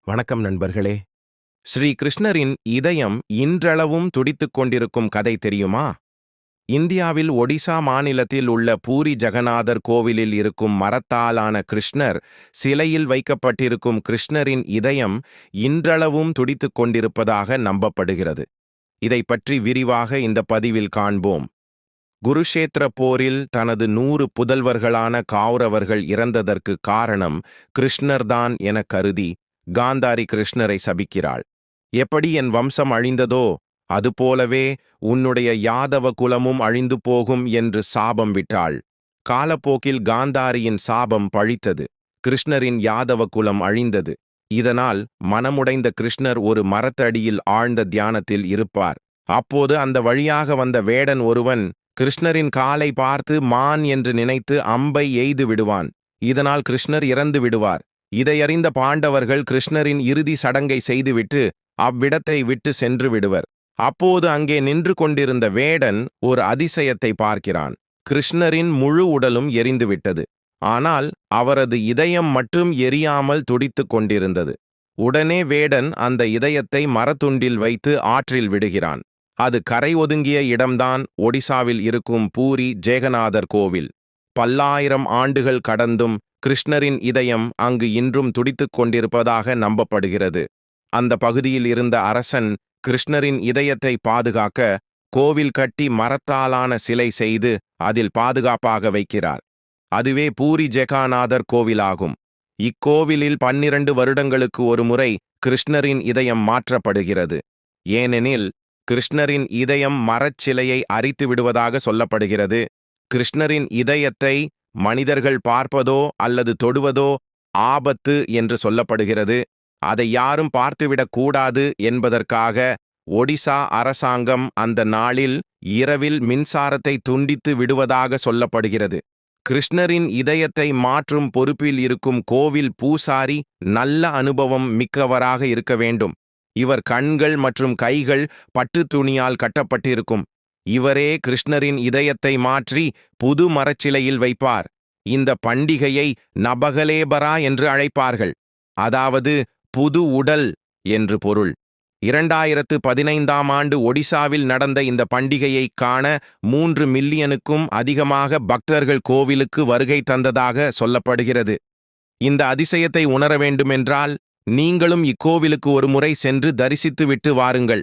வணக்கம் நண்பர்களே. ஸ்ரீ கிருஷ்ணரின் இதயம் இன்றளவும் துடித்துக் கொண்டிருக்கும் கதை தெரியுமா? இந்தியாவில் ஒடிசா மாநிலத்தில் உள்ள பூரி ஜெகநாதர் கோவிலில் இருக்கும் மரத்தாலான கிருஷ்ணர் சிலையில் வைக்கப்பட்டிருக்கும் கிருஷ்ணரின் இதயம் இன்றளவும் துடித்துக் கொண்டிருப்பதாக நம்பப்படுகிறது. இதைப் பற்றி விரிவாக இந்த பதிவில் காண்போம். குருஷேத்திர போரில் தனது 100 புதல்வர்களான கௌரவர்கள் இறந்ததற்கு காரணம் கிருஷ்ணர்தான் என கருதி காந்தாரி கிருஷ்ணரை சபிக்கிறாள். எப்படி என் வம்சம் அழிந்ததோ அதுபோலவே உன்னுடைய யாதவ குலமும் அழிந்து போகும் என்று சாபம் விட்டாள். காலப்போக்கில் காந்தாரியின் சாபம் பழித்தது. கிருஷ்ணரின் யாதவ குலம் அழிந்தது. இதனால் மனமுடைந்த கிருஷ்ணர் ஒரு மரத்தடியில் ஆழ்ந்த தியானத்தில் இருப்பார். அப்போது அந்த வழியாக வந்த வேடன் ஒருவன் கிருஷ்ணரின் காலை பார்த்து மான் என்று நினைத்து அம்பை எய்து விடுவான். இதனால் கிருஷ்ணர் இறந்து விடுவார். இதையறிந்த பாண்டவர்கள் கிருஷ்ணரின் இறுதி சடங்கை செய்துவிட்டு அவ்விடத்தை விட்டு சென்று விடுவர். அப்போது அங்கே நின்று கொண்டிருந்த வேடன் ஒரு அதிசயத்தை பார்க்கிறான். கிருஷ்ணரின் முழு உடலும் எரிந்துவிட்டது. ஆனால் அவரது இதயம் மட்டும் எரியாமல் துடித்துக் கொண்டிருந்தது. உடனே வேடன் அந்த இதயத்தை மரத்துண்டில் வைத்து ஆற்றில் விடுகிறான். அது கரை ஒதுங்கிய இடம்தான் ஒடிசாவில் இருக்கும் பூரி ஜெகநாதர் கோவில். பல்லாயிரம் ஆண்டுகள் கடந்தும் கிருஷ்ணரின் இதயம் அங்கு இன்றும் துடித்துக் கொண்டிருப்பதாக நம்பப்படுகிறது. அந்த பகுதியில் இருந்த அரசன் கிருஷ்ணரின் இதயத்தை பாதுகாக்க கோவில் கட்டி மரத்தாலான சிலை செய்து அதில் பாதுகாப்பாக வைக்கிறார். அதுவே பூரி ஜெகநாதர் கோவிலாகும். இக்கோவிலில் 12 வருடங்களுக்கு ஒரு முறை கிருஷ்ணரின் இதயம் மாற்றப்படுகிறது. ஏனெனில் கிருஷ்ணரின் இதயம் மரச்சிலையை அரித்து விடுவதாக சொல்லப்படுகிறது. கிருஷ்ணரின் இதயத்தை மனிதர்கள் பார்ப்பதோ அல்லது தொடுவதோ ஆபத்து என்று சொல்லப்படுகிறது. அதை யாரும் பார்த்துவிடக் கூடாது என்பதற்காக ஒடிசா அரசாங்கம் அந்த நாளில் இரவில் மின்சாரத்தை துண்டித்து விடுவதாக சொல்லப்படுகிறது. கிருஷ்ணரின் இதயத்தை மாற்றும் பொறுப்பில் இருக்கும் கோவில் பூசாரி நல்ல அனுபவம் மிக்கவராக இருக்க வேண்டும். இவர் கண்கள் மற்றும் கைகள் பட்டு துணியால் கட்டப்பட்டிருக்கும். இவரே கிருஷ்ணரின் இதயத்தை மாற்றி புது மரச்சிலையில் வைப்பார். இந்த பண்டிகையை நபகலேபரா என்று அழைப்பார்கள். அதாவது புது உடல் என்று பொருள். 2015ஆம் ஆண்டு ஒடிசாவில் நடந்த இந்த பண்டிகையை காண 3 மில்லியனுக்கும் அதிகமாக பக்தர்கள் கோவிலுக்கு வருகை தந்ததாக சொல்லப்படுகிறது. இந்த அதிசயத்தை உணர வேண்டுமென்றால் நீங்களும் இக்கோவிலுக்கு ஒரு முறை சென்று தரிசித்துவிட்டு வாருங்கள்.